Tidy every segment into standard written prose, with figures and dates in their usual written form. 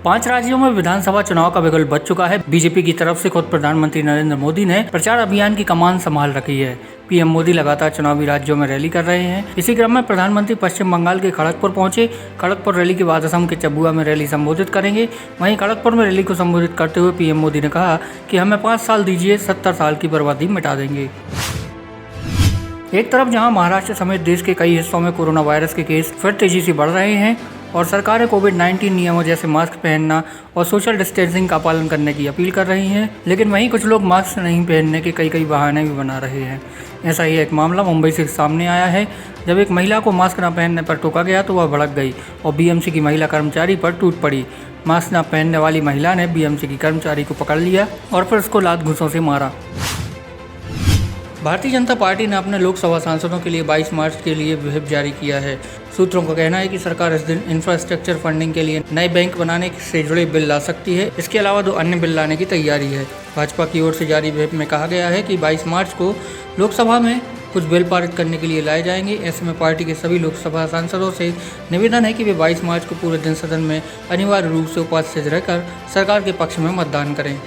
5 राज्यों में विधानसभा चुनाव का बिगुल बज चुका है। बीजेपी की तरफ से खुद प्रधानमंत्री नरेंद्र मोदी ने प्रचार अभियान की कमान संभाल रखी है। पीएम मोदी लगातार चुनावी राज्यों में रैली कर रहे हैं। इसी क्रम में प्रधानमंत्री पश्चिम बंगाल के खड़गपुर पहुंचे। खड़गपुर रैली के बाद असम के चबुआ में रैली संबोधित करेंगे। वहीं खड़गपुर में रैली को संबोधित करते हुए पीएम मोदी ने कहा कि हमें 5 साल दीजिए, 70 साल की बर्बादी मिटा देंगे। एक तरफ जहां महाराष्ट्र समेत देश के कई हिस्सों में कोरोना वायरस के केस फिर तेजी से बढ़ रहे हैं और सरकारें कोविड-19 नियमों जैसे मास्क पहनना और सोशल डिस्टेंसिंग का पालन करने की अपील कर रही हैं, लेकिन वहीं कुछ लोग मास्क नहीं पहनने के कई बहाने भी बना रहे हैं। ऐसा ही एक मामला मुंबई से सामने आया है। जब एक महिला को मास्क न पहनने पर टोका गया तो वह भड़क गई और बीएमसी की महिला कर्मचारी पर टूट पड़ी। मास्क न पहनने वाली महिला ने बीएमसी की कर्मचारी को पकड़ लिया और फिर उसको लात घूंसों से मारा। भारतीय जनता पार्टी ने अपने लोकसभा सांसदों के लिए 22 मार्च के लिए व्हिप जारी किया है। सूत्रों का कहना है कि सरकार इस दिन इंफ्रास्ट्रक्चर फंडिंग के लिए नए बैंक बनाने से जुड़े बिल ला सकती है। इसके अलावा 2 अन्य बिल लाने की तैयारी है। भाजपा की ओर से जारी व्हिप में कहा गया है कि 22 मार्च को लोकसभा में कुछ बिल पारित करने के लिए लाए जाएंगे। ऐसे में पार्टी के सभी लोकसभा सांसदों से निवेदन है कि वे 22 मार्च को पूरे दिन सदन में अनिवार्य रूप से उपस्थित रहकर सरकार के पक्ष में मतदान करें।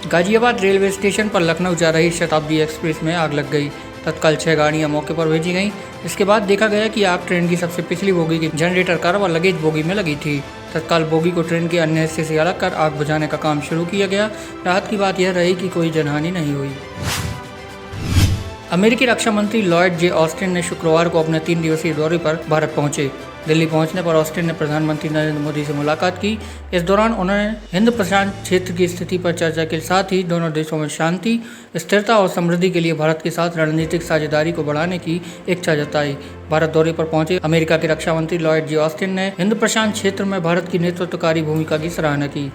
गाजियाबाद रेलवे स्टेशन पर लखनऊ जा रही शताब्दी एक्सप्रेस में आग लग गई। तत्काल 6 गाड़ियां मौके पर भेजी गईं। इसके बाद देखा गया कि आग ट्रेन की सबसे पिछली बोगी की जनरेटर कार व लगेज बोगी में लगी थी। तत्काल बोगी को ट्रेन के अन्य हिस्से से अलग कर आग बुझाने का काम शुरू किया गया। राहत की बात यह रही कि कोई जनहानि नहीं हुई। अमेरिकी रक्षा मंत्री लॉयड जे ऑस्टिन ने शुक्रवार को अपने 3 दिवसीय दौरे पर भारत पहुंचे। दिल्ली पहुंचने पर ऑस्टिन ने प्रधानमंत्री नरेंद्र मोदी से मुलाकात की। इस दौरान उन्होंने हिंद प्रशांत क्षेत्र की स्थिति पर चर्चा के साथ ही दोनों देशों में शांति, स्थिरता और समृद्धि के लिए भारत के साथ रणनीतिक साझेदारी को बढ़ाने की इच्छा जताई। भारत दौरे पर पहुंचे अमेरिका के रक्षा मंत्री लॉयड जे ऑस्टिन ने हिंद प्रशांत क्षेत्र में भारत की नेतृत्वकारी भूमिका की सराहना की।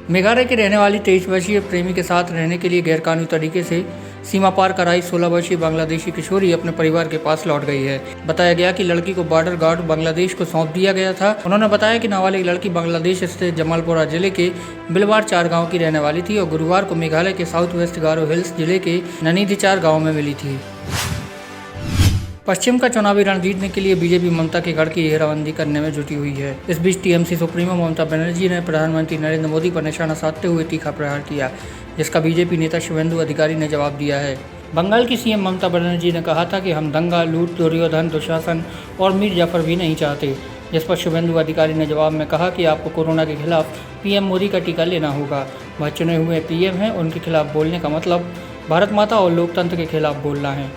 मेघालय के रहने वाली 23 वर्षीय प्रेमी के साथ रहने के लिए गैरकानूनी तरीके से सीमा पार कराई 16 वर्षीय बांग्लादेशी किशोरी अपने परिवार के पास लौट गई है। बताया गया कि लड़की को बॉर्डर गार्ड बांग्लादेश को सौंप दिया गया था। उन्होंने बताया कि नाबालिग लड़की बांग्लादेश स्थित जमालपुरा जिले के बिलवार 4 गांव की रहने वाली थी और गुरुवार को मेघालय के साउथ वेस्ट गारो हिल्स जिले के ननीदी 4 गाँव में मिली थी। पश्चिम का चुनावी रण जीतने के लिए बीजेपी ममता के गढ़ की घेराबंदी करने में जुटी हुई है। इस बीच टीएमसी सुप्रीमो ममता बनर्जी ने प्रधानमंत्री नरेंद्र मोदी पर निशाना साधते हुए तीखा प्रहार किया, जिसका बीजेपी नेता शुभेंदु अधिकारी ने जवाब दिया है। बंगाल की सीएम ममता बनर्जी ने कहा था कि हम दंगा, लूट, दुर्योधन, दुशासन और मीर जाफर भी नहीं चाहते, जिस पर शुभेंदु अधिकारी ने जवाब में कहा कि आपको कोरोना के खिलाफ पीएम मोदी का टीका लेना होगा। वह चुने हुए पीएम हैं, उनके खिलाफ बोलने का मतलब भारत माता और लोकतंत्र के खिलाफ बोलना है।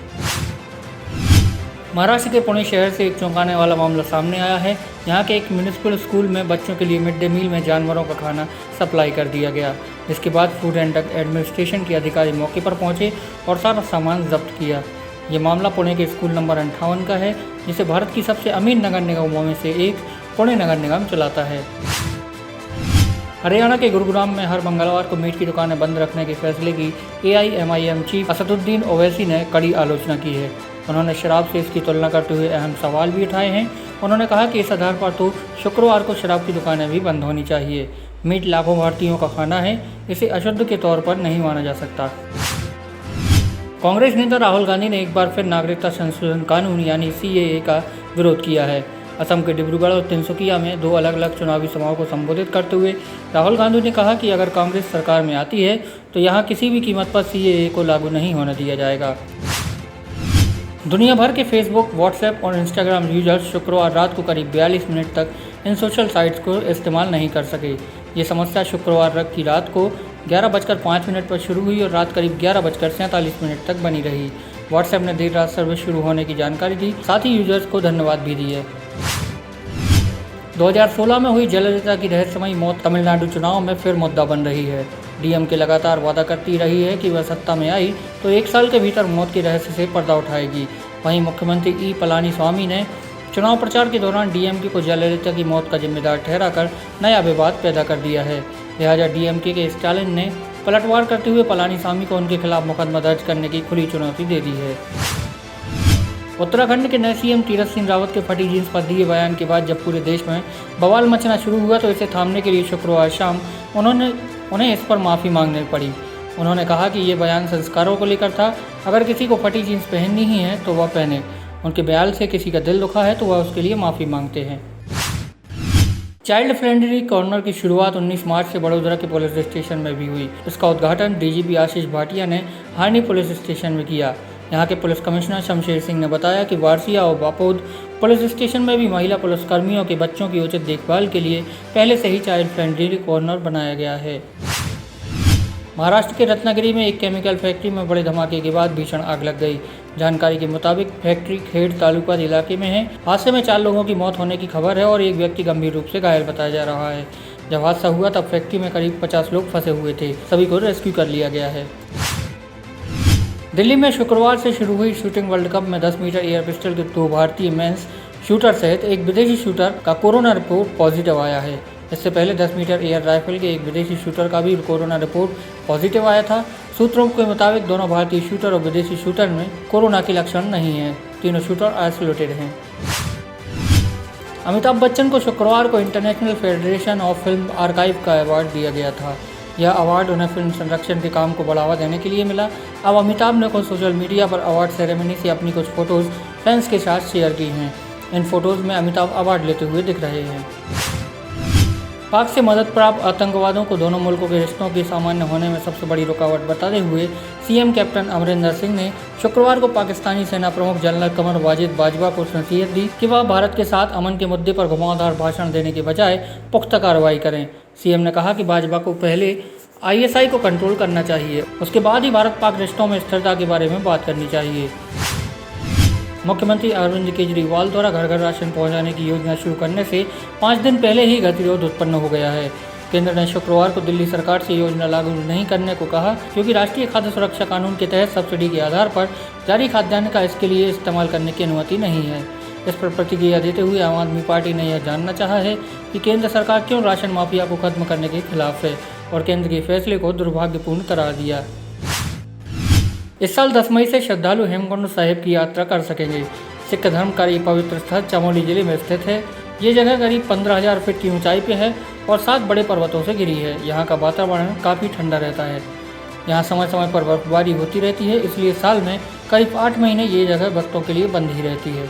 महाराष्ट्र के पुणे शहर से एक चौंकाने वाला मामला सामने आया है। यहाँ के एक म्यूनिसिपल स्कूल में बच्चों के लिए मिड डे मील में जानवरों का खाना सप्लाई कर दिया गया। इसके बाद फूड एंड ड्रग एडमिनिस्ट्रेशन के अधिकारी मौके पर पहुंचे और सारा सामान जब्त किया। ये मामला पुणे के स्कूल नंबर 58 का है, जिसे भारत की सबसे अमीर नगर निगमों में से एक पुणे नगर निगम चलाता है। हरियाणा के गुरुग्राम में हर मंगलवार को मीट की दुकानें बंद रखने के फैसले की AIMIM चीफ असदुद्दीन ओवैसी ने कड़ी आलोचना की है। उन्होंने शराब से इसकी तुलना करते हुए अहम सवाल भी उठाए हैं। उन्होंने कहा कि इस आधार पर तो शुक्रवार को शराब की दुकानें भी बंद होनी चाहिए। मीट लाखों भारतीयों का खाना है, इसे अशुद्ध के तौर पर नहीं माना जा सकता। कांग्रेस नेता राहुल गांधी ने एक बार फिर नागरिकता संशोधन कानून यानी CAA का विरोध किया है। असम के डिब्रूगढ़ और तिनसुकिया में 2 अलग-अलग चुनावी सभाओं को संबोधित करते हुए राहुल गांधी ने कहा कि अगर कांग्रेस सरकार में आती है तो यहाँ किसी भी कीमत पर CAA को लागू नहीं होने दिया जाएगा। दुनिया भर के फेसबुक, व्हाट्सएप और इंस्टाग्राम यूजर्स शुक्रवार रात को करीब 42 मिनट तक इन सोशल साइट्स को इस्तेमाल नहीं कर सके। ये समस्या शुक्रवार की रात को 11:05 पर शुरू हुई और रात करीब 11:47 तक बनी रही। व्हाट्सएप ने देर रात सर्विस शुरू होने की जानकारी दी, साथ ही यूजर्स को धन्यवाद भी दिए। 2016 में हुई जयललिता की रहस्यमयी मौत तमिलनाडु चुनाव में फिर मुद्दा बन रही है। DMK लगातार वादा करती रही है कि वह सत्ता में आई तो 1 साल के भीतर मौत के रहस्य से पर्दा उठाएगी। वहीं मुख्यमंत्री E पलानीस्वामी ने चुनाव प्रचार के दौरान DMK को जयललिता की मौत का जिम्मेदार ठहराकर नया विवाद पैदा कर दिया है। लिहाजा DMK के स्टालिन ने पलटवार करते हुए पलानीस्वामी को उनके खिलाफ मुकदमा दर्ज करने की खुली चुनौती दे दी है। उत्तराखंड के नए CM तीरथ सिंह रावत के फटी जींस पर दिए बयान के बाद जब पूरे देश में बवाल मचना शुरू हुआ तो इसे थामने के लिए शुक्रवार शाम उन्हें इस पर माफ़ी मांगनी पड़ी। उन्होंने कहा कि ये बयान संस्कारों को लेकर था। अगर किसी को फटी जींस पहननी ही है तो वह पहने। उनके बयान से किसी का दिल दुखा है तो वह उसके लिए माफ़ी मांगते हैं। चाइल्ड फ्रेंडली कॉर्नर की शुरुआत 19 मार्च से बड़ोदरा के पुलिस स्टेशन में भी हुई। इसका उद्घाटन डीजीपी आशीष भाटिया ने हारनी पुलिस स्टेशन में किया। यहाँ के पुलिस कमिश्नर शमशेर सिंह ने बताया कि वारसिया और बापोद पुलिस स्टेशन में भी महिला पुलिसकर्मियों के बच्चों की उचित देखभाल के लिए पहले से ही चाइल्ड फ्रेंडली कॉर्नर बनाया गया है। महाराष्ट्र के रत्नागिरी में एक केमिकल फैक्ट्री में बड़े धमाके के बाद भीषण आग लग गई। जानकारी के मुताबिक फैक्ट्री खेड़ तालुका इलाके में है। हादसे में 4 लोगों की मौत होने की खबर है और एक व्यक्ति गंभीर रूप से घायल बताया जा रहा है। जब हादसा हुआ तब फैक्ट्री में करीब 50 लोग फंसे हुए थे। सभी को रेस्क्यू कर लिया गया है। दिल्ली में शुक्रवार से शुरू हुई शूटिंग वर्ल्ड कप में 10 मीटर एयर पिस्टल के 2 भारतीय मेंस शूटर सहित एक विदेशी शूटर का कोरोना रिपोर्ट पॉजिटिव आया है। इससे पहले 10 मीटर एयर राइफल के एक विदेशी शूटर का भी कोरोना रिपोर्ट पॉजिटिव आया था। सूत्रों के मुताबिक दोनों भारतीय शूटर और विदेशी शूटर में कोरोना के लक्षण नहीं हैं। तीनों शूटर आइसोलेटेड हैं। अमिताभ बच्चन को शुक्रवार को international federation of film archive का अवार्ड दिया गया था। यह अवार्ड उन्हें फिल्म संरक्षण के काम को बढ़ावा देने के लिए मिला। अब अमिताभ ने खुद सोशल मीडिया पर अवार्ड सेरेमनी से अपनी कुछ फोटोज फैंस के साथ शेयर की हैं। इन फोटोज में अमिताभ अवार्ड लेते हुए दिख रहे हैं। पाक से मदद प्राप्त आतंकवादियों को दोनों मुल्कों के रिश्तों के सामान्य होने में सबसे बड़ी रुकावट बताते हुए सीएम कैप्टन अमरिंदर सिंह ने शुक्रवार को पाकिस्तानी सेना प्रमुख जनरल कमर वाजिद बाजवा को नसीहत दी कि वह भारत के साथ अमन के मुद्दे पर घुमावदार भाषण देने के बजाय पुख्ता कार्रवाई करें। सीएम ने कहा कि बाजवा को पहले आईएसआई को कंट्रोल करना चाहिए, उसके बाद ही भारत पाक रिश्तों में स्थिरता के बारे में बात करनी चाहिए। मुख्यमंत्री अरविंद केजरीवाल द्वारा घर घर राशन पहुंचाने की योजना शुरू करने से 5 दिन पहले ही गतिरोध उत्पन्न हो गया है। केंद्र ने शुक्रवार को दिल्ली सरकार से योजना लागू नहीं करने को कहा, क्योंकि राष्ट्रीय खाद्य सुरक्षा कानून के तहत सब्सिडी के आधार पर जारी खाद्यान्न का इसके लिए इस्तेमाल करने की अनुमति नहीं है। इस पर प्रतिक्रिया देते हुए आम आदमी पार्टी ने यह जानना चाहा है कि केंद्र सरकार क्यों राशन माफिया को खत्म करने के खिलाफ है और केंद्र के फैसले को दुर्भाग्यपूर्ण करार दिया। इस साल 10 मई से श्रद्धालु हेमकुंड साहिब की यात्रा कर सकेंगे। सिख धर्म का ये पवित्र स्थल चमोली जिले में स्थित है। ये जगह करीब 15,000 फीट की ऊंचाई पे है और 7 बड़े पर्वतों से घिरी है। यहाँ का वातावरण काफ़ी ठंडा रहता है। यहाँ समय समय पर बर्फबारी होती रहती है, इसलिए साल में करीब 8 महीने ये जगह भक्तों के लिए बंद ही रहती है।